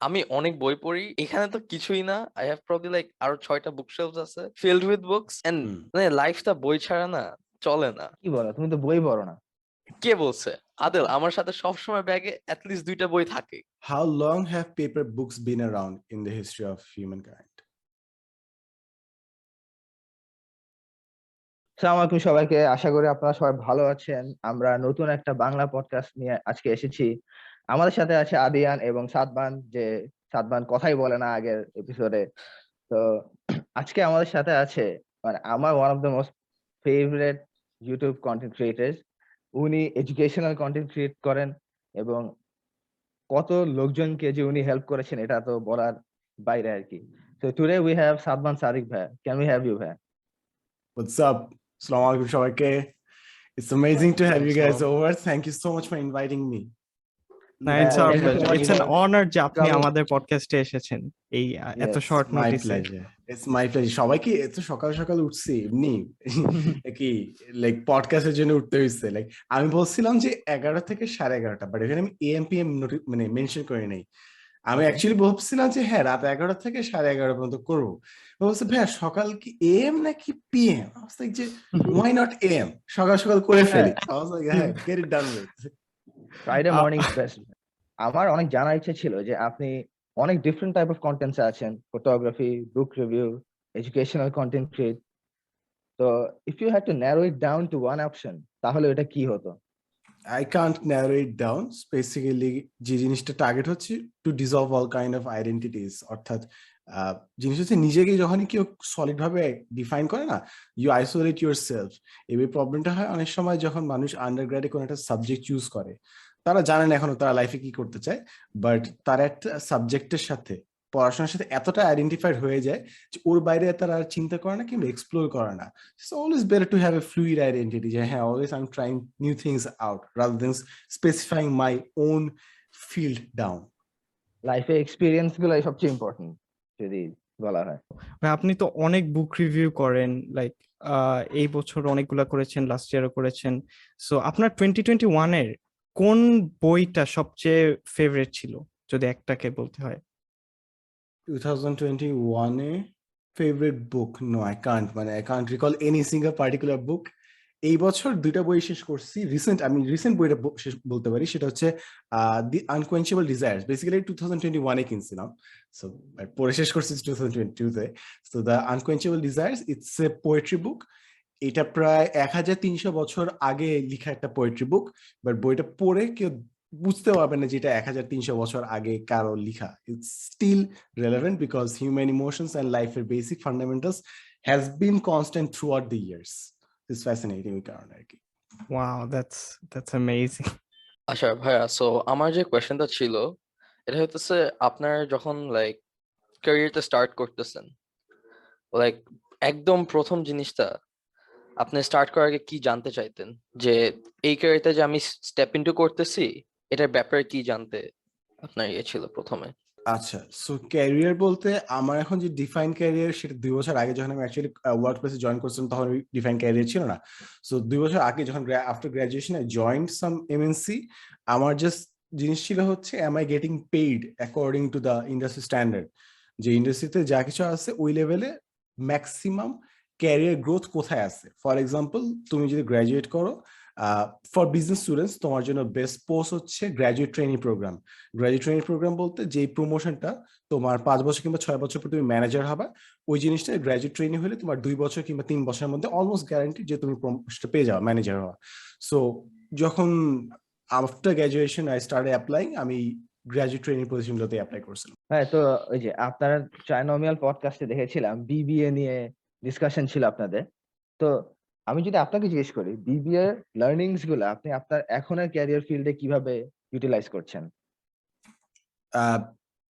আমি অনেক বই পড়ি, এখানে তো কিছুই না। আই হ্যাভ প্রবাবলি লাইক আরো 6টা বুকশেলফস আছে ফিল্ড উইথ বুকস, এন্ড মানে লাইফটা বই ছাড়া না চলে না। কি বলো, তুমি তো বই পড়ো না? কে বলছে? আদেল, আমার সাথে সবসময় ব্যাগে অ্যাটলিস্ট 2টা বই থাকে। How long have paper books been around in the history of humankind? আসসালামু আলাইকুম সবাইকে, আশা করি আপনারা সবাই ভালো আছেন। আমরা নতুন একটা বাংলা পডকাস্ট নিয়ে আজকে এসেছি। আমাদের সাথে আছে আদিয়ান এবং সাদমান, যে সাদমান কথাই বলে না আগের এপিসোডে। তো আজকে আমাদের সাথে আছে মানে আমার one of the most favourite YouTube content creators. উনি এডুকেশনাল কন্টেন্ট ক্রিয়েট করেন এবং কত লোকজনকে যে উনি হেল্প করেছেন এটা তো বলার বাইরে আর কি। তো today we have Sadman Sadiq ভাই। ক্যান উই হ্যাভ ইউ ভাই? What's up? Assalamu alaikum সবাইকে. It's amazing to have you guys Assalam. over. Thank you so much for inviting me. It's our Thank you so pleasure. much It's an for honor যে আপনি coming. আমাদের পডকাস্টে এসেছেন এই এত Yes, short My নোটিসে। pleasure. It's my pleasure. সবাই কি এত সকাল সকাল উঠছি এমনি কি লাইক পডকাস্টের জন্য উঠতে হইছে? লাইক আমি বলছিলাম যে 11 থেকে 11:30, বাট এখানে আমি এএম পিএম মানে মেনশন করি নাই। আমি অ্যাকচুয়ালি ভাবছিলাম যে হ্যাঁ রাত 11 থেকে 11:30 পর্যন্ত করবো। বলছে ভাইয়া সকাল কি এএম নাকি পিএম? যে ওয়াই নট এএম, সকাল সকাল করে ফেলি। হ্যাঁ, get it done with. Friday morning best. আমার অনেক জানার ইচ্ছে ছিল যে আপনি অনেক ডিফারেন্ট টাইপ অফ কন্টেন্টসে আছেন, photography, book review, educational content create. তো if you had to narrow it down to one option, তাহলে এটা কি হতো? I can't narrow it down. Basically যে জিনিসটা টার্গেট হচ্ছে to dissolve all kind of identities, অর্থাৎ জিনিস হচ্ছে নিজেকে যখনই কেউ সলিড ভাবে ডিফাইন করে না, ইউ আইসোলেট ইউর সেলফ। এই প্রবলেমটা হয় অনেক সময় যখন মানুষ আন্ডারগ্রেডে কোনো একটা সাবজেক্ট চুজ করে, তারা জানে না এখনো তারা লাইফে কি করতে চায়, বাট তারা একটা সাবজেক্টের সাথে পড়াশোনার সাথে এতটা আইডেন্টিফাইড হয়ে যায় যে ওর বাইরে তারা আর চিন্তা করে না কিংবা এক্সপ্লোর করে না। It's always better to have a fluid identity. Yeah, always I'm trying new things out rather than specifying my own field down. লাইফে এক্সপিরিয়েন্স গুলাই সবচেয়ে ইম্পর্টেন্ট যদি বলা হয়। ভাই আপনি তো অনেক বুক রিভিউ করেন, লাইক এই বছর অনেকগুলা করেছেন, লাস্ট ইয়ারও করেছেন। সো আপনার 2021 এর কোন বইটা সবচেয়ে ফেভারিট ছিল যদি একটাকে বলতে হয়? 2021 favorite book? No, I can't. I can't recall any single particular book. এই বছর 2টা বই শেষ করছি। রিসেন্ট বইটা শেষ বলতে পারি, সেটা হচ্ছে দি আনকোয়েঞ্চেবল ডিজায়ার্স। বেসিক্যালি 2021 কিনছিলাম, সো পড়ে শেষ করছি 2022 তে। So the unquenchable desires, it's a poetry book. এটা প্রায় 1300 বছর আগে লেখা একটা পোয়েট্রি বুক, বাট বইটা পড়ে কেউ বুঝতে পারবে না যেটা 1300 বছর আগে কারো লেখা। It's still relevant because human emotions and লাইফের basic fundamentals has been constant throughout the years. It's fascinating কারণে আর কি। Wow, that's amazing. আচ্ছা ভাইয়া, সো আমার যে কোয়েশ্চেনটা ছিল এটা হচ্ছে আপনার যখন লাইক ক্যারিয়ারটা স্টার্ট করতেছেন, লাইক একদম প্রথম জিনিসটা আপনি স্টার্ট করার আগে কি জানতে চাইতেন, যে এই ক্যারিয়ারটা যে আমি স্টেপ ইনটু করতেছি এটার ব্যাপারে কি জানতে আপনার ইয়ে ছিল প্রথমে? আচ্ছা, সো ক্যারিয়ার বলতে আমার এখন যে ডিফাইন ক্যারিয়ার, সেটা 2 বছর আগে যখন আমি অ্যাকচুয়ালি ওয়ার্ক প্লেসে জয়েন করছিলাম তখন ডিফাইন ক্যারিয়ার ছিল না। সো 2 বছর আগে যখন after graduation I joined some MNC, আমার জাস্ট জিনিস ছিল হচ্ছে am I getting paid according to the industry standard. যে ইন্ডাস্ট্রিতে যা কিছু আছে ওই লেভেলে ম্যাক্সিমাম ক্যারিয়ার গ্রোথ কোথায় আছে। ফর এক্সাম্পল, তুমি যদি গ্রাজুয়েট করো, ফর বিজনেস স্টুডেন্টস তোমার জন্য বেস্ট পোস্ট হচ্ছে graduate training programme. Graduate training programme বলতে যেই প্রমোশনটা তোমার 5 বছর কিংবা 6 বছর পর তুমি ম্যানেজার হবে, ওই জিনিসটা গ্রাজুয়েট ট্রেনিং হলে তোমার 2 বছর কিংবা 3 বছরের মধ্যে অলমোস্ট গ্যারান্টি যে তুমি প্রমোশনটা পেয়ে যাও, ম্যানেজার হওয়া। সো যখন after graduation I start applying, আমি গ্রাজুয়েট ট্রেনিং পজিশনগুলোতে অ্যাপ্লাই করছিলাম। হ্যাঁ, তো ওই যে আপনারা ট্রাইনোমিয়াল পডকাস্টে দেখেছিলাম বিবিএ নিয়ে ডিসকাশন ছিল আপনাদের। তো আমি যদি আপনাকে জিজ্ঞেস করি, বিবিএ লার্নিংস গুলো আপনি আপনার এখনের ক্যারিয়ার ফিল্ডে কিভাবে ইউটিলাইজ করছেন?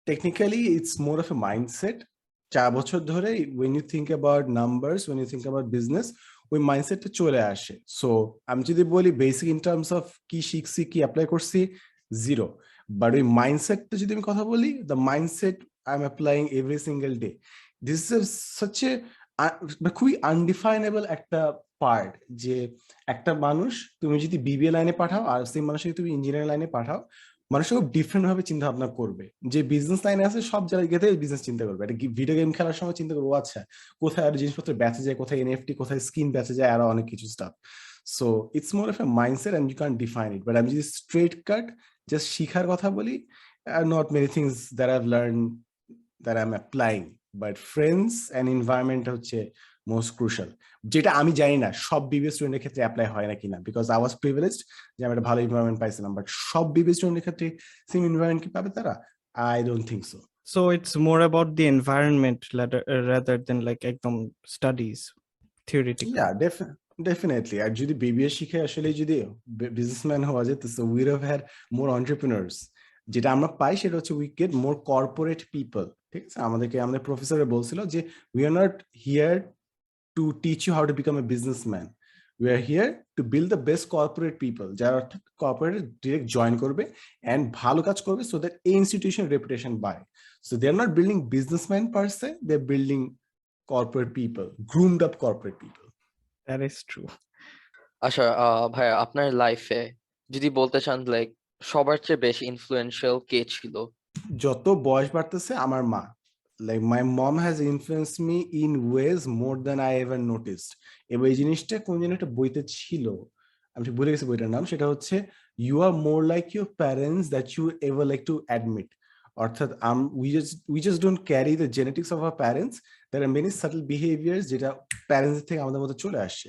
Technically, it's more of a mindset. 4 বছর ধরে when you think about numbers, when you think about business, ওই মাইন্ডসেটটা চলে আসে। সো আমি যদি বলি বেসিক ইন টার্মস অফ কি শিখছি, কি অ্যাপ্লাই করছি, জিরো। বাট ওই মাইন্ডসেটটা যদি আমি কথা বলি, the mindset I am applying every single day. This is such a খুবই আনডিফাইনেবল একটা পার্ট, যে একটা মানুষ তুমি যদি বিবিএ লাইনে পাঠাও আর সেই মানুষকে তুমি ইঞ্জিনিয়ারিং লাইনে পাঠাও, মানুষ খুব ডিফারেন্ট ভাবে চিন্তা ভাবনা করবে। যে বিজনেস লাইনে আছে সব জায়গাতে বিজনেস চিন্তা করবে, একটা ভিডিও গেম খেলার সময় চিন্তা করবো আচ্ছা কোথায় আর জিনিসপত্র বেচা যায়, কোথায় এনএফটি, কোথায় স্কিন বেচা যায়, আরো অনেক কিছু stuff. So it's more of a mindset and you can define it. But আমি যদি স্ট্রেট কাট জাস্ট শিখার কথা বলি, not many things that I've learn that I am applying, but friends and environment হচ্ছে মোস্ট ক্রুশাল। যেটা আমি জানি না সব বিবিএ স্টুডেন্টের ক্ষেত্রে অ্যাপ্লাই হয় না কিনা, বিকজ আই ওয়াজ প্রিভিলেজড যে আমি একটা ভালো এনভায়রনমেন্ট পাইছিলাম, বাট সব বিবিএ স্টুডেন্টের ক্ষেত্রে সেম এনভায়রনমেন্ট কি পাবে তারা? I don't think so. So it's more about the environment rather than like একদম studies theoretical. Yeah, definitely. আর যদি বিবিএ শিখে আসলে যদি বিজনেসম্যান হওয়া যেত, so weed have had more entrepreneurs. যেটা আমরা পাই সেটা হচ্ছে we get more corporate people. ঠিক আছে, আমাদের প্রফেসরে বলছিল যে we are not here to teach you how to become a businessman. We are here to build the best corporate people, যারা অর্থাৎ কর্পোরেট ডিরেক্ট জয়েন করবে এন্ড ভালো কাজ করবে, সো দ্যাট এই ইনস্টিটিউশন রেপুটেশন বাড়ে। So they are not building businessman per se, they are building corporate people, groomed up corporate people. That is true. আচ্ছা ভাইয়া, আপনার লাইফে যদি বলতে চান লাইক সবার চেয়ে বেশি ইনফ্লুয়েন্সিয়াল কে ছিল? যত বয়স বাড়তেছে আমার মা, like my mom has influenced me in ways more than I ever noticed. এবং এই জিনিসটা কোন যেন একটা বইতে ছিল, আমি ঠিক ভুলে গেছি বইটার নাম, সেটা হচ্ছে you are more like your parents that you ever like to admit. অর্থাৎ we just don't carry the genetics of our parents, there are many subtle behaviours যেটা প্যারেন্টস থেকে আমাদের মধ্যে চলে আসছে।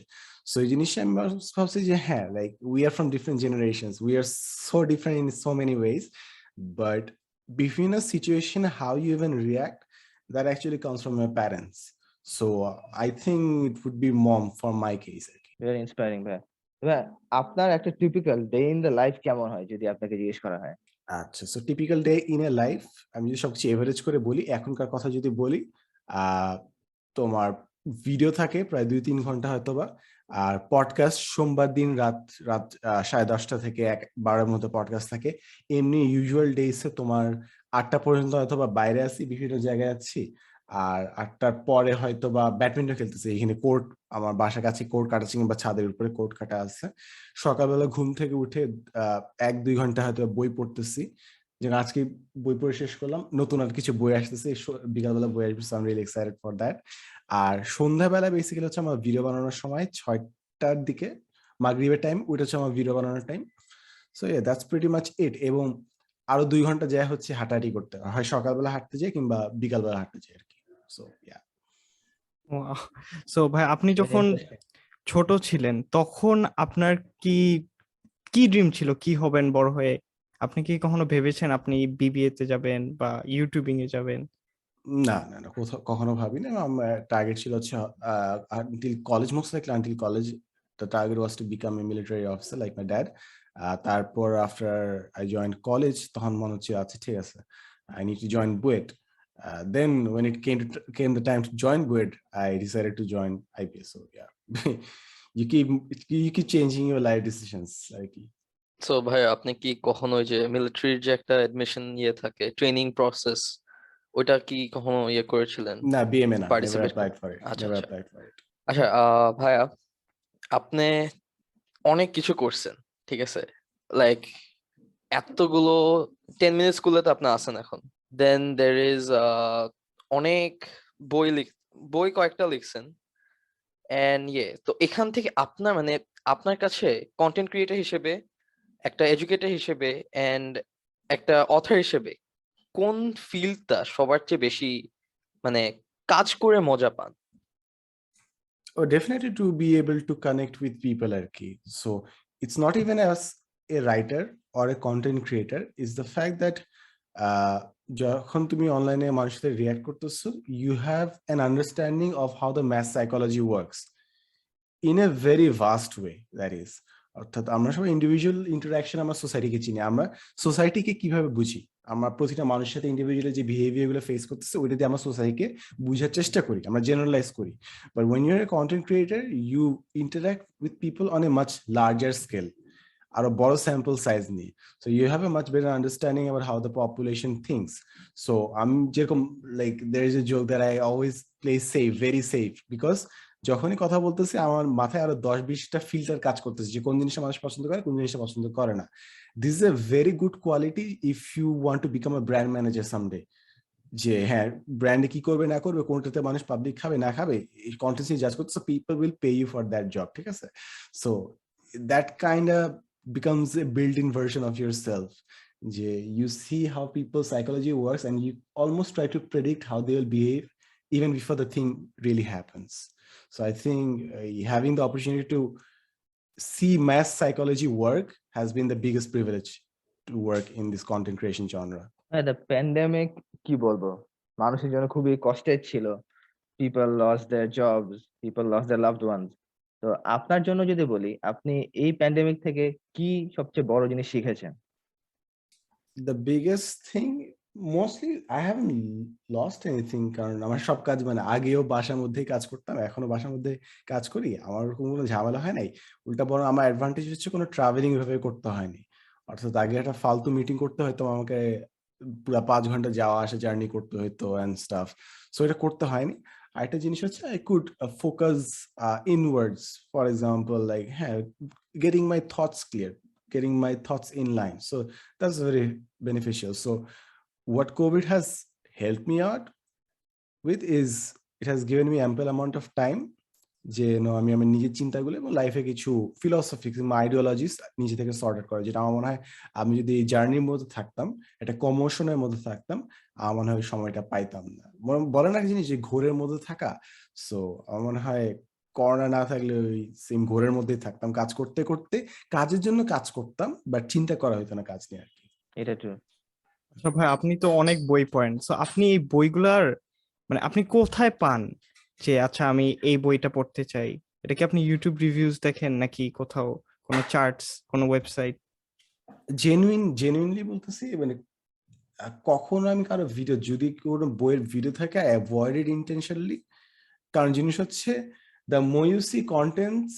সো এই জিনিসটা আমি ভাবছি যে হ্যাঁ, like we are from different generations, we are so different in so many ways, but between a situation, how you even react, that actually comes from your parents. So I think it would be mom for my case. Very inspiring ভাই। ভাই আপনার একটা typical day in the life কেমন হয় যদি আপনাকে জিজ্ঞেস করা হয়? আচ্ছা, so typical day in a life আমি যদি সবকিছু এভারেজ করে বলি, এখনকার কথা যদি বলি, তোমার ভিডিও থাকে প্রায় 2-3 ঘন্টা হয়তোবা, আর পডকাস্ট সোমবার দিন রাত 10:30 থেকে 12টার মধ্যে পডকাস্ট থাকে। এমনি ইউজুয়াল ডেইসে তোমার 8টা পর্যন্ত হয়তোবা বাইরে আছি, বিভিন্ন জায়গায় আছি, আর 8টার পরে হয়তোবা ব্যাডমিন্টন খেলতেছি। এখানে কোর্ট, আমার বাসার কাছে কোর্ট কাটাচ্ছি, কিংবা ছাদের উপরে কোর্ট কাটা আছে। সকালবেলা ঘুম থেকে উঠে 1-2 ঘন্টা হয়তো বই পড়তেছি, যেমন আজকে বই পড়ে শেষ করলাম, নতুন আর কিছু বই আসতেছে, বিকালবেলা বই আসবে, so I am really excited for that. আর সন্ধ্যাবেলা বেসিক্যালি হচ্ছে আমার ভিডিও বানানোর সময়, 6টার দিকে মাগরিবের টাইম, ওইটা হচ্ছে আমার ভিডিও বানানোর time. So yeah, that's pretty much it. এবং আরো 2 ঘন্টা যায় হচ্ছে হাঁটাহাঁটি করতে, হয় সকালবেলা হাঁটতে যাই কিংবা বিকালবেলা হাঁটতে যাই আর কি। So yeah. Wow. So ভাই আপনি যখন ছোট ছিলেন তখন আপনার কি কি ড্রিম ছিল, কি হবেন বড় হয়ে? আপনি কি কখনো ভেবেছেন আপনি বিবিএ তে যাবেন বা ইউটিউবিং এ যাবেন? না না না, কখনো ভাবিনি। আমার টার্গেট ছিল হচ্ছে until college, most likely until college the target was to become a military officer like my dad. তারপর after I joined college তখন মনে হচ্ছে আচ্ছা ঠিক আছে, I need to join BUET. Then when it came the time to join BUET, I decided to join IPS. So yeah, you keep changing your life decisions আর কি। So ভাই আপনি কি কখনো ওই যে মিলিটারির যে একটা এডমিশন ইয়ে থাকে, ট্রেনিং প্রসেস, ওটা কি কখনো ইয়ে করেছিলেন? না, বিএমএ না, never participate? applied for it, আচ্ছা never আচ্ছা applied for it. আচ্ছা ভাইয়া, আপনি অনেক কিছু করছেন, ঠিক আছে, লাইক এতগুলো 10 মিনিট স্কুলে তো আপনি আছেন এখন, দেন দের ইজ অনেক বই কয়েকটা লিখছেন, এন্ড তো এখান থেকে আপনার মানে আপনার কাছে কন্টেন্ট ক্রিয়েটর হিসেবে, একটা এডুকেটর হিসেবে এন্ড একটা অথর হিসেবে কোন ফিল্ডটা সবার চেয়ে বেশি মানে কাজ করে মজা পান? Oh, definitely to be able to connect with people আর কি। So it's not even as a writer or a content creator, it's the fact that যখন তুমি অনলাইনে মানুষদের রিয়াক্ট করতেছো, you have an understanding of how the mass psychology works in a very vast way, that is, অর্থাৎ আমরা সবাই individual interaction, আমরা সোসাইটিকে চিনি, আমরা সোসাইটিকে কিভাবে বুঝি, আমরা প্রতিটা মানুষের সাথে ইন্ডিভিজুয়ালি যে বিহেভিয়ার গুলো ফেস করতেছে ওইটা দিয়ে আমরা সোসাইটিকে বুঝার চেষ্টা করি, আমরা জেনারেলাইজ করি। But when you're a content creator, you interact with people on a much larger scale, আরো বড় স্যাম্পল সাইজ নিয়ে। So you have a much better understanding about how the population things. So আমি যেরকম, like there is a joke that I always play safe, very safe, because যখনই কথা বলতেছি আমার মাথায় আরো 10-20টা ফিল্টার কাজ করতেছে যে কোন জিনিসটা মানুষ পছন্দ করে, কোন জিনিসটা পছন্দ করে না। This is a very good quality if you want to become a brand manager someday. যে হ্যাঁ, ব্র্যান্ডে কি করবে না করবে, কোনটাতে মানুষ পাবলিক খাবে না খাবে, এই কন্টেন্টস জাজ করতে, so people will pay you for that job, ঠিক আছে? So that kind of becomes a built-in version of yourself. You see how people's psychology works and you almost try to predict how they will behave even before the thing really happens. So I think having the opportunity to see mass psychology work has been the biggest privilege to work in this content creation genre. হ্যাঁ, the pandemic কি বলবো, মানুষের জন্য খুবই কষ্টের ছিল। People loss দেয়ার jobs, people loss দেয়ার loved once. তো আপনার জন্য যদি বলি, আপনি এই প্যান্ডেমিক থেকে কি সবচেয়ে বড় জিনিস শিখেছেন? The biggest thing, mostly I haven't lost anything, কারণ আমার সব কাজ মানে আগেও বাসার মধ্যেই কাজ করতাম, এখনো বাসার মধ্যে কাজ করি, আমার কোনো ঝামেলা হয় নাই। উল্টা বরং আমার অ্যাডভান্টেজ হচ্ছে কোনো ট্রাভেলিং ভাবে করতে হয়নি। অর্থাৎ আগে একটা ফালতু মিটিং করতে হয়তো আমাকে পুরো 5 ঘন্টা যাওয়া আসা জার্নি করতে হতো অ্যান্ড স্টাফ, সো এটা করতে হয়নি। আরেকটা জিনিস হচ্ছে I could focus inwards, for example like হ্যাঁ, getting my thoughts clear, getting my thoughts in line. So that's very beneficial. So what COVID has helped me out with is it has given me ample amount of time যে আমি আমার নিজের চিন্তাগুলো এবং লাইফে কিছু philosophy, ideologies নিজে থেকে সর্ট আউট করা, যেটা আমার মনে হয় আমি যদি এই জার্নির মধ্যে থাকতাম, একটা কমোশনের মধ্যে থাকতাম, আমার মনে হয় ওই সময়টা পাইতাম না। বলে না জিনিস যে ঘোরের মধ্যে থাকা, সো আমার মনে হয় করোনা না থাকলে ওই সেম ঘোরের মধ্যেই থাকতাম, কাজ করতে করতে কাজের জন্য কাজ করতাম, বাট চিন্তা করা হইতো না কাজ নিয়ে আর কি। এটা ট্রু। আচ্ছা ভাই, আপনি তো অনেক বই পড়েন, সো আপনি এই বইগুলার মানে আপনি কোথায় পান যে আচ্ছা আমি এই বইটা পড়তে চাই? এটা কি আপনি ইউটিউব রিভিউজ দেখেন নাকি কোথাও কোনো চার্টস, কোনো ওয়েবসাইট? জেনুইনলি বলতেছি, মানে কখনো আমি কারো ভিডিও, যদি কোনো বইয়ের ভিডিও থাকে অ্যাভয়েডেড ইন্টেনশনালি, কারণ জিনিস হচ্ছে the more you see contents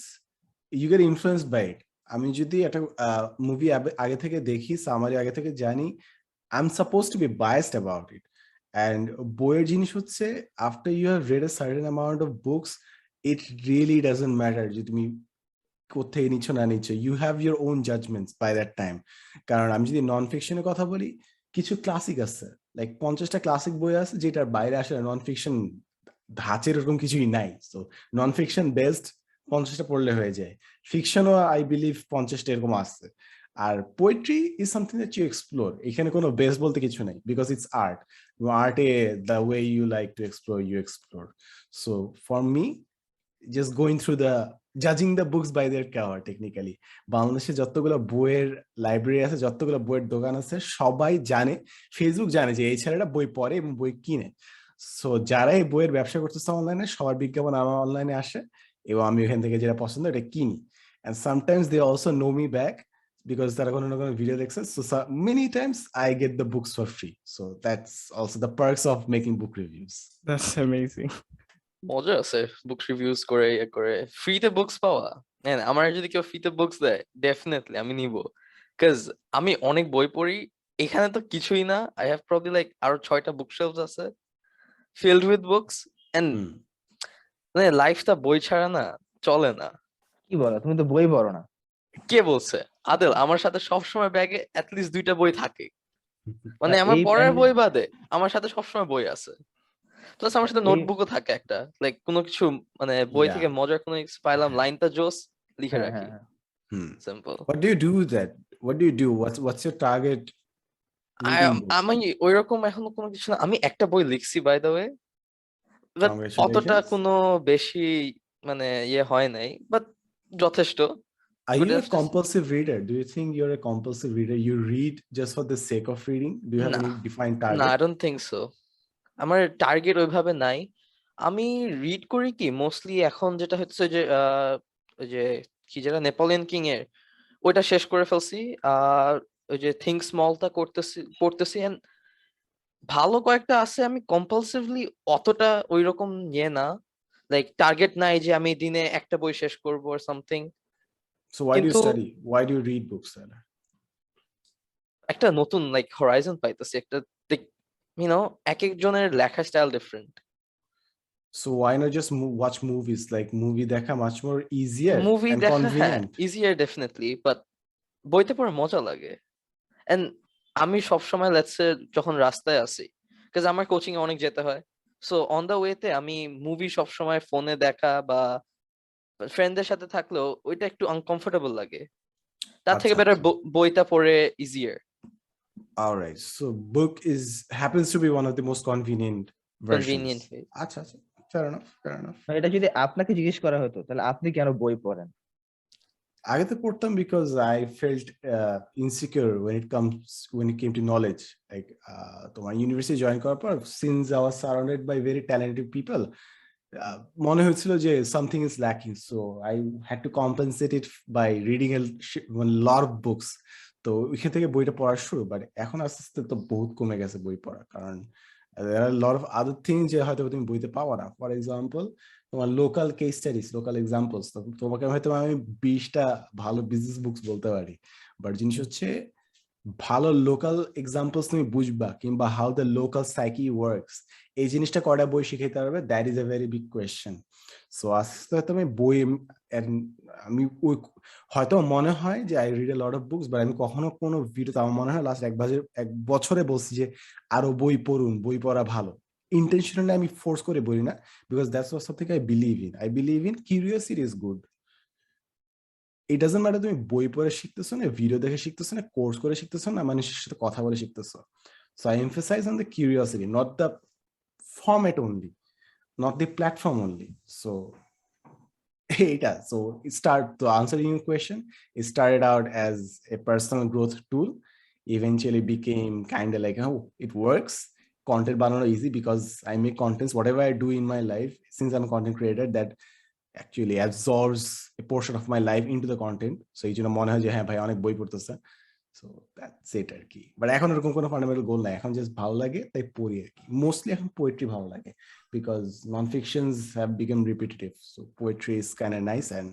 you get influenced by it. আমি যদি একটা মুভি আগে থেকে দেখি, সামারি আগে থেকে জানি, I am supposed to be biased about it. And বইয়ের জিনিস হচ্ছে after you have read a certain amount of books, it really doesn't matter যে তুমি কোথায় নিচ্ছ না নিচ্ছ, you have your own judgments by that time. কারণ আমি যদি নন ফিকশনের কথা বলি, কিছু ক্লাসিক আছে, লাইক 50টা ক্লাসিক বই আছে যেটার বাইরে আসলে নন ফিকশন ধাঁচের এরকম কিছুই নাই। তো নন ফিকশন বেসড 50টা পড়লে হয়ে যায়, ফিকশনও আই বিলিভ 50টা এরকম আছে। আর poetry is something that you explore, এখানে কোনো বেস বলতে কিছু নেই, বিকজ ইটস আর্ট। আর্টে the way you like to explore you explore. So for me, just going through the judging the books by their cover technically, বাংলাদেশে যতগুলো বইয়ের library আছে, যতগুলো বইয়ের দোকান আছে, সবাই জানে, ফেসবুক জানে যে এই ছেলেটা বই পড়ে এবং বই কিনে। সো যারা এই বইয়ের ব্যবসা করতেছে অনলাইনে, সবার বিজ্ঞাপন আমার অনলাইনে আসে এবং আমি এখান থেকে যেটা পছন্দ এটা কিনি। and sometimes they also know me back because তারা কোনো না কোনো ভিডিও দেখছে, so many times I get the books for free. So that's also the perks of making book reviews. That's amazing. মজা আছে বুক রিভিউজ করে করে ফ্রিতে বুকস পাওয়া। হ্যাঁ, আমার যদি কেউ ফ্রিতে বুকস দেয় ডেফিনেটলি আমি নিব, কজ আমি অনেক বই পড়ি, এখানে তো কিছুই না। আই হ্যাভ প্রবলি লাইক আরো 6টা বুকশেলফস আছে ফিল্ড উইথ বুকস, এন্ড মানে লাইফটা বই ছাড়া না চলে না। কি বলো, তুমি তো বই পড়ো না? কে বলছে? আদেল, আমার সাথে সবসময় ব্যাগে অ্যাটলিস্ট 2টা বই থাকে, মানে আমার এই পড়ার বই বাদে আমার সাথে সবসময় বই আছে। প্লাস আমার সাথে এই নোটবুকও থাকে একটা, লাইক কোনো কিছু মানে বই Yeah. থেকে মজার কোনো কিছু পাইলাম, লাইনটা জোস, লিখে হ্যাঁ রাখি, হ্যাঁ হ্যাঁ। Simple. What do you do with that? What do you do? What's your target reading book? আমি ওইরকম এখনো কোনো কিছু না, আমি একটা বই লিখছি বাই দ্য ওয়ে, বাট অতটা Congratulations. কোনো বেশি মানে ইয়ে হয় নাই, বাট যথেষ্ট। Are But you a it's just- compulsive reader? Do you think you're a compulsive reader? You read just for the sake of reading? Do you have না any defined না, target? I don't think so. আমার target ওইভাবে নাই। আমি read করি কি mostly এখন যেটা হচ্ছে যে ওই যে কি যেটা নেপোলিয়ন কিং এর ওইটা শেষ করে ফেলছি, আর ওই যে থিঙ্ক স্মলটা পড়তেছি and ভালো কয়েকটা আছে। আমি কম্পালসিভলি অতটা ওইরকম ইয়ে না, লাইক টার্গেট নাই যে আমি দিনে একটা বই শেষ করবো or something. So why do you কিন্তু study? Why do you read books then? একটা নতুন লাইক হরাইজন পাইতেছি, একটা ইউনো এক একজনের লেখা style different. So why not just watch movies? Like movie দেখা much more easier movie and দেখা হ্যাঁ convenient. ইজিয়ার ডেফিনেটলি, বাট বইতে পড়ে মজা লাগে। এন্ড আমি সবসময় লেটস সে যখন রাস্তায় আছি, বিকজ আমার কোচিং এ অনেক যেতে হয়, সো অন দা ওয়েতে আমি মুভি সবসময় ফোনে দেখা বা ফ্রেন্ডদের সাথে থাকলেও ওইটা একটু আনকমফোর্টেবল লাগে। তার থেকে আচ্ছা বেটার আচ্ছা। বইটা পড়ে easier. All right. So book is happens to be one of the most convenient versions. Convenient way. আচ্ছা আচ্ছা। Fair enough. Fair enough. এটা যদি আপনাকে জিজ্ঞেস করা হতো তাহলে আপনি কেন বই পড়েন? আগে তো পড়তাম because I felt insecure when it came to knowledge. Like তোমার ইউনিভার্সিটি জয়েন করার পর, since I was surrounded by very talented people, মনে হচ্ছিল যে something is lacking, so I had to compensate it by reading a lot of books. তো ওইখান থেকে বইটা পড়া শুরু, বাট এখন আস্তে আস্তে তো বহুত কমে গেছে বই পড়া, কারণ there are a lot of other things যে হয়তো তুমি বইতে পাওয়া না। ফর এক্সাম্পল তোমার local case studies, local examples, তোমাকে হয়তো আমি 20টা ভালো বিজনেস বুকস বলতে পারি, বাট জিনিস হচ্ছে ভালো লোকাল এক্সাম্পলস তুমি বুঝবা কিংবা how the local psyche works, এই জিনিসটা কয়টা বই শিখাইতে পারবে, that is a very big question. So আস্তে আস্তে আমি বই আমি হয়তো মনে হয় যে I read a lot of books, but আমি কখনো কোনো ভিডিওতে আমার মনে হয় লাস্ট এক বছরে বলছি যে আরো বই পড়ুন, বই পড়া ভালো। ইন্টেনশনালি আমি ফোর্স করে বলি না, because that's something I believe in. I believe in curiosity is good. It doesn't matter তুমি বই পড়ে শিখতেছো না, ভিডিও দেখে শিখতেছো না, কোর্স করে শিখতেছো না, মানুষের সাথে কথা বলে শিখতেছো। So I emphasise on the curiosity, not the format only, not the platform only. So এটা, so to answering your question, it started out as a personal growth tool, eventually became kind of like, oh, it works. Content banana easy because I make contents, whatever I do in my life, since I'm a content creator, that actually absorbs a portion of my life into the content. So এই জন্য মনে হয় যে হ্যাঁ ভাই অনেক বই পড়তেছে। So that's it আর কি। বাট এখন এরকম কোনো ফান্ডামেন্টাল গোল নাই, এখন জাস্ট ভালো লাগে তাই পড়ি আর কি। মোস্টলি এখন পোয়েট্রি ভালো লাগে, because non-fictions have become repetitive. So poetry is kind of nice, and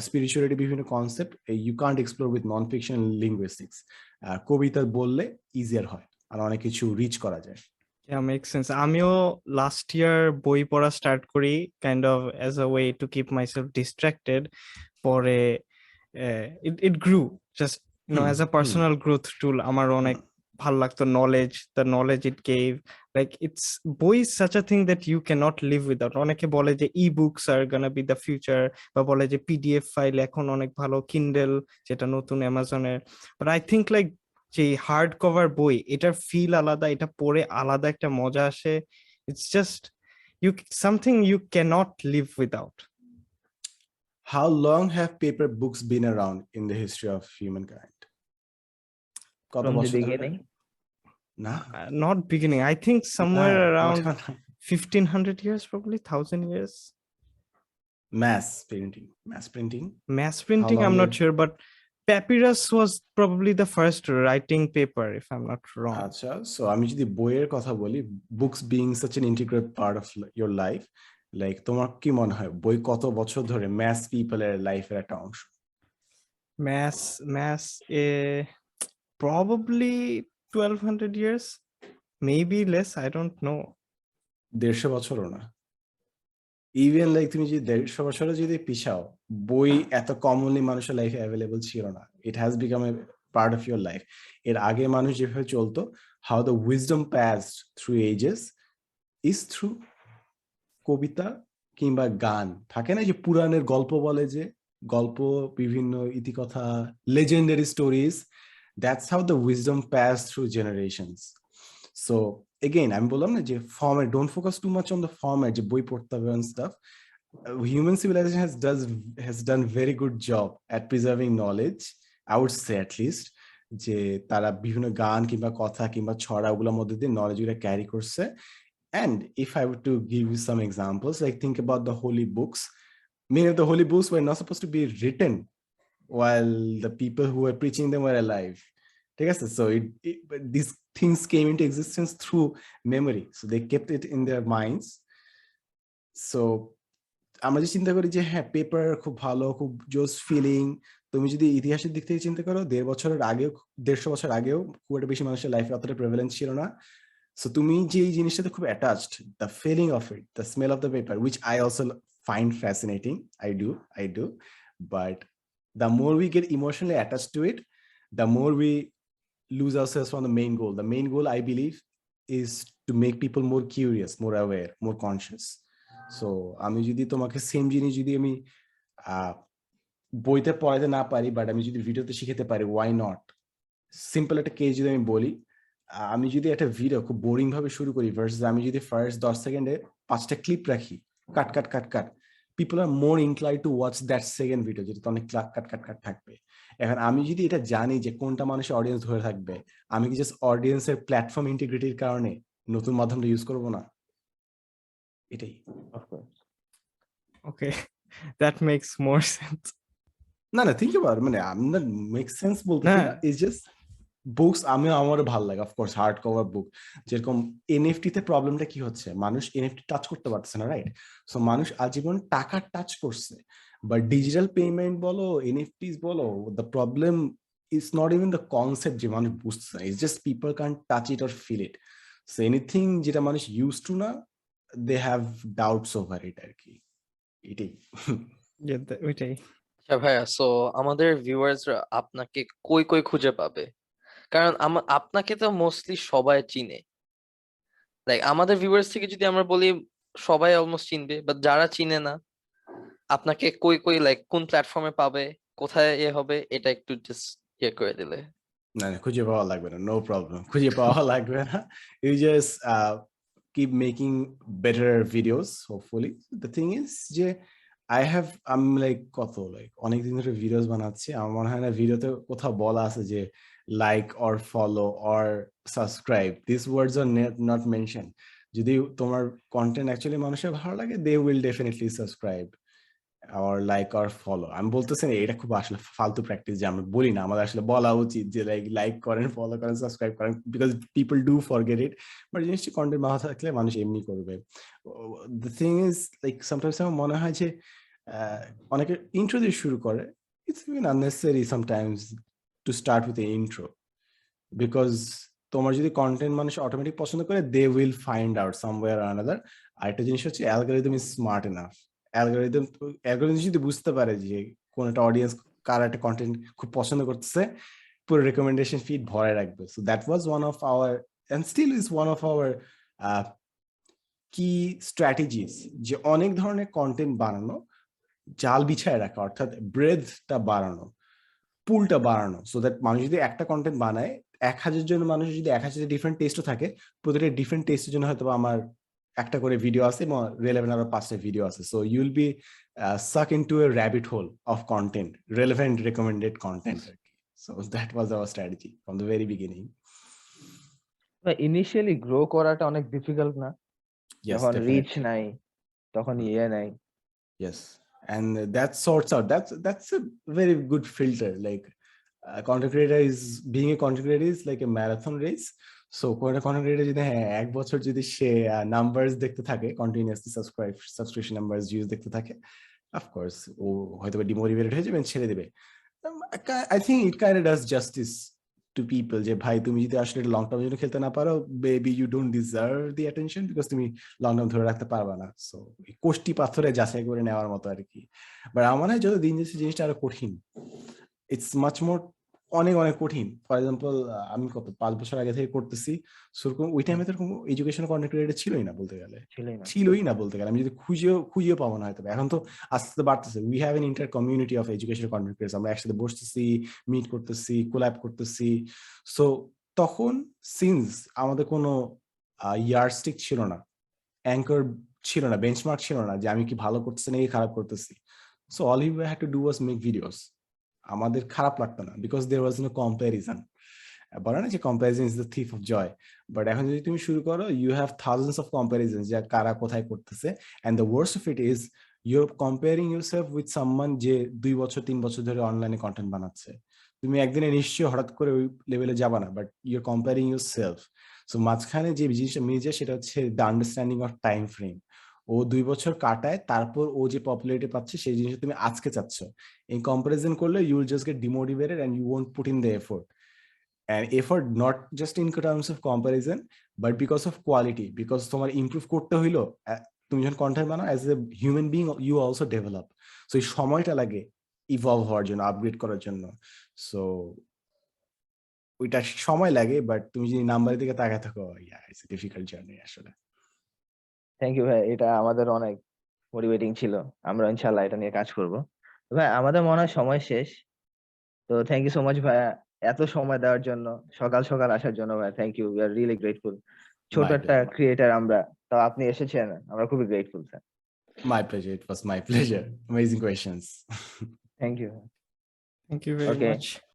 spirituality বিভিন্ন concept you can't explore with non-fiction linguistics. কবিতা বললে easier হয় আর অনেক কিছু রিচ করা যায়। Yeah, makes sense. আমিও লাস্ট ইয়ার বই পড়া স্টার্ট করি kind of as a way to keep myself distracted. পরে it grew just as a personal growth tool. আমার অনেক ভাল লাগতো the knowledge it gave. Like it's বই is such a thing that you can't live without. অনেকে বলে যে e books are gonna be the future, বা বলে যে পিডিএফ ফাইল এখন অনেক ভালো, কিন্ডেল যেটা নতুন অ্যামাজনের। বাট আই থিঙ্ক লাইক যে হার্ড কভার বই, এটার ফিল আলাদা, এটা পড়ে আলাদা একটা মজা আসে। It's just something you can't live without. How long have paper books been around in the history of humankind? কত From the বছর ধরে? beginning? না, Not beginning. I think somewhere না, around মোটেও না। 1500 years, probably 1000 years. Mass printing. Mass printing, long I'm not it- sure, but papyrus was probably the first writing paper, if I'm not wrong. আচ্ছা, so আমি যদি বইয়ের কথা বলি, books being such N integrate part of your life, like তোমার কি মনে হয় বই কত বছর ধরে ম্যাস পিপলের লাইফের একটা অংশ? Mass, probably 1200 years, maybe less, I don't know. 150 বছরও না। ইভেন লাইক তুমি যদি 150 বছরে যদি পিছাও, বই এত কমনলি মানুষের লাইফে অ্যাভেলেবল ছিল না। It has become a part of your life. এর আগে মানুষ যেভাবে চলতো, how the wisdom passed through ages is through কবিতা কিংবা গান। থাকে না যে পুরাণের গল্প বলে, যে গল্প, বিভিন্ন ইতিকথা, legendary stories, that's how the wisdom pass through generations. So again আমি বললাম না যে format, don't focus too much on the format, যে বই পড়তে হবে and stuff. Human civilization has done very good job at preserving knowledge, I would say at least, যে তারা বিভিন্ন গান কিংবা কথা কিংবা ছড়া ওগুলোর মধ্যে দিয়ে নলেজ গুলো ক্যারি করছে। And if I were to give you some examples, like think about the holy books. Many of the holy books were not supposed to be written while the people who were preaching them were alive. So but these things came into existence through memory, so they kept it in their minds. So আমরা যে চিন্তা করি যে হ্যাঁ paper খুব ভালো, খুব জোস ফিলিং, তুমি যদি ইতিহাসের দিক থেকে চিন্তা করো, 150 বছর আগেও খুব একটা বেশি মানুষের লাইফে অতটা প্রেভেলেন্স ছিল না। সো তুমি যে এই জিনিসটাতে খুব attached, the feeling of it, the smell of the paper, which I also find fascinating. I do. But the more we get emotionally attached to it, the more we lose ourselves from the main goal. The main goal, I believe, is to make people more curious, more aware, more conscious. So আমি যদি তোমাকে same জিনিস যদি আমি বইতে পড়াতে না পারি, বাট আমি যদি ভিডিওতে শিখাতে পারি, ওয়াই নট? সিম্পল একটা কেস যদি আমি বলি, আমি যদি একটা ভিডিও খুব বোরিং ভাবে শুরু করি ভার্সেস আমি যদি ফার্স্ট 10 সেকেন্ডে 5টা ক্লিপ রাখি, cut cut cut cut, people are more inclined to watch that second video, যেটা অনেক কাট কাট কাট থাকবে। এখন আমি যদি এটা জানি যে কোনটা মানুষের অডিয়েন্স ধরে থাকবে, আমি কি জাস্ট অডিয়েন্সের প্ল্যাটফর্ম ইন্টিগ্রিটির কারণে নতুন মাধ্যমটা ইউজ করব না? এটাই। ওকে, দ্যাট মেক্স মোর সেন্স। না থিঙ্ক অ্যাবাউট, মানে আমি না মেক সেন্স বলতেছি না, ইটস জাস্ট বুকস আমারও ভালো লাগে, অফকোর্স হার্ড কভার বুক। যেরকম এনএফটি তে প্রবলেমটা কি হচ্ছে, মানুষ এনএফটি টাচ করতে পারছে না, রাইট? সো মানুষ আজীবন টাকা টাচ করছে, বাট ডিজিটাল পেমেন্ট বলো, এনএফটিস বলো, the problem is not even the concept যে মানুষ বুঝছে, it's just people can touch it or feel it. So anything যেটা মানুষ ইউজ টু না, they have doubts over it আর কি, এটাই। ওইটাই। আচ্ছা ভাইয়া, সো আমাদের ভিউয়ার্সরা আপনাকে কই কই খুঁজে পাবে? কারণ আপনাকে তো মোস্টলি সবাই চিনে, লাইক আমাদের ভিউয়ার্স থেকে যদি আমরা বলি সবাই অলমোস্ট চিনবে, বাট যারা চিনে না আপনাকে কই কই, লাইক কোন প্ল্যাটফর্মে পাবে, কোথায় হবে, এটা একটু জাস্ট ইয়ে করে দিলে। না খুঁজে পাওয়া লাগবে না, নো প্রবলেম, খুঁজে পাওয়া লাগবে না। You just keep making better videos hopefully. The thing is যে I'm like অনেকদিন ধরে ভিডিওস বানাচ্ছি, আমার মনে হয় না ভিডিওতে কোথাও বলা আছে যে like or follow or subscribe, this words are not mention. যদি তোমার কন্টেন্ট অ্যাকচুয়ালি মানুষের ভালো লাগে, they will definitely subscribe or like or follow. আমি বলতেছি না এটা খুব আসলে ফালতু প্র্যাকটিস যে আমরা বলি না, আমাদের আসলে বলা উচিত যে লাইক করেন, ফলো করেন, সাবস্ক্রাইব করেন, because people do forget it. But জিনিসটি কন্টেন্ট ভালো থাকলে মানুষ এমনি করবে। The thing is like sometimes আমার মনে হয় যে অনেকে ইন্ট্রো দিয়ে শুরু করে, it's even unnecessary sometimes to start with a intro, because তোমার যদি কন্টেন্ট মানুষ অটোমেটিক পছন্দ করে, they will find out somewhere or another. আরেকটা জিনিস হচ্ছে algorithm is smart enough. Algorithm যদি বুঝতে পারে যে কোন একটা অডিয়েন্স কার একটা কন্টেন্ট খুব পছন্দ করতেছে, পুরো রেকমেন্ডেশন ফিড ভরে রাখবে। So that was one of our and still is one of our key strategies, যে অনেক ধরনের কন্টেন্ট বানানো, জাল বিছায় রাখা, অর্থাৎ ব্রেথটা বাড়ানো, পুলটা বাড়ানো, সো দ্যাট মানুষ যদি একটা কন্টেন্ট বানায়, 1000 জন মানুষ যদি 1000 ডিফারেন্ট টেস্টও থাকে, প্রতিটা ডিফারেন্ট টেস্টের জন্য হয়তো আমার একটা করে ভিডিও আছে এবং রেলেভেন্ট আরো 5টা ভিডিও আছে। So you will be suck into a rabbit hole of content, relevant recommended content. So that was our strategy from the very beginning. Initially grow করাটা অনেক ডিফিকাল্ট না? Yes, যখন রিচ definitely. নাই তখন ইয়ে নাই। Yes, and that sorts out. That's a very good filter. Like content creator is being a content creator is like a marathon race. So content creator যদি এক বছর যদি সে নাম্বারস দেখতে থাকে, কন্টিনিউয়াসলি সাবস্ক্রিপশন নাম্বারস ভিউজ দেখতে থাকে, of course ও হয়তো demotivated হয়ে যাবে, ছেড়ে দেবে। I think it kind of does justice to people যে ভাই তুমি যদি আসলে লং টার্ম জন্য খেলতে না পারো, baby you don't deserve the attention, because তুমি লং টার্ম ধরে রাখতে পারবে না। সো কোষ্টি পাথরে যাচাই করে নেওয়ার মতো আর কি। বাট আমার মনে হয় যত দিন যাচ্ছে জিনিসটা আরো কঠিন, ইটস মাচ মোর, অনেক অনেক কঠিন। ফর এক্সাম্পল আমি 5 বছর আগে থেকে করতেছি, সেরকম ওই টাইমে তো এরকম এডুকেশন কন্টেন্ট ক্রিয়েটর ছিলই না বলতে গেলে, আমি যদি খুঁজেও পাবো না হয়তো। এখন তো আস্তে আস্তে বাড়তেছে, we have an inter community of education content creators, আমরা একসাথে বসতেছি, মিট করতেছি, কোল্যাব করতেছি। সো তখন সিন্স আমাদের কোনো ইয়ারস্টিক ছিল না, অ্যাঙ্কর ছিল না, বেঞ্চমার্ক ছিল না যে আমি কি ভালো করতেছি নাকি খারাপ করতেছি। So all you had to do was make videos. আমাদের খারাপ লাগতো না, because there was no comparison. বলে না যে comparison is the thief of joy. But এখন যদি তুমি শুরু করো, you have thousands of comparison যে কারা কোথায় করতেছে, and the worst of it is you are comparing yourself with someone যে 2 বছর 3 বছর ধরে অনলাইনে কন্টেন্ট বানাচ্ছে। তুমি একদিনে নিশ্চয়ই হঠাৎ করে ওই লেভেলে যাবা না, but you are comparing yourself. So মাঝখানে যে জিনিসটা মিলে যায় সেটা হচ্ছে the understanding of time frame. ও 2 বছর কাটায়, তারপর ও যে পপুলারিটি পাচ্ছে সেই জিনিসটা তুমি আজকে চাচ্ছ। এই কম্পারিজন করলে you will just get demotivated and you won't put in the effort. and effort not just in terms of comparison but because of quality, because তোমার improve করতে হইলো তুমি যখন কন্টেন্ট বানাও as a human being you also develop, so এই সময়টা লাগে evolve হওয়ার জন্য, আপগ্রেড করার জন্য। সো ওইটা সময় লাগে, বাট তুমি যদি নাম্বারের দিকে তাকায় থাকো, ইটস এ ডিফিকাল্ট জার্নি আসলে। থ্যাংক ইউ ভাই, এটা আমাদের অনেক মোটিভেটিং ছিল। আমরা ইনশাআল্লাহ এটা নিয়ে কাজ করব। ভাই আমাদের মনে হয় সময় শেষ, তো থ্যাংক ইউ সো মাচ ভাইয়া এত সময় দেওয়ার জন্য, সকাল সকাল আসার জন্য ভাই। Thank you, we are really grateful. ছোট My একটা pleasure. ক্রিয়েটার আমরা, তো আপনি এসেছেন, আমরা খুবই grateful sir. My pleasure, it was my pleasure. Amazing questions. Thank you. Thank you very Okay. Much.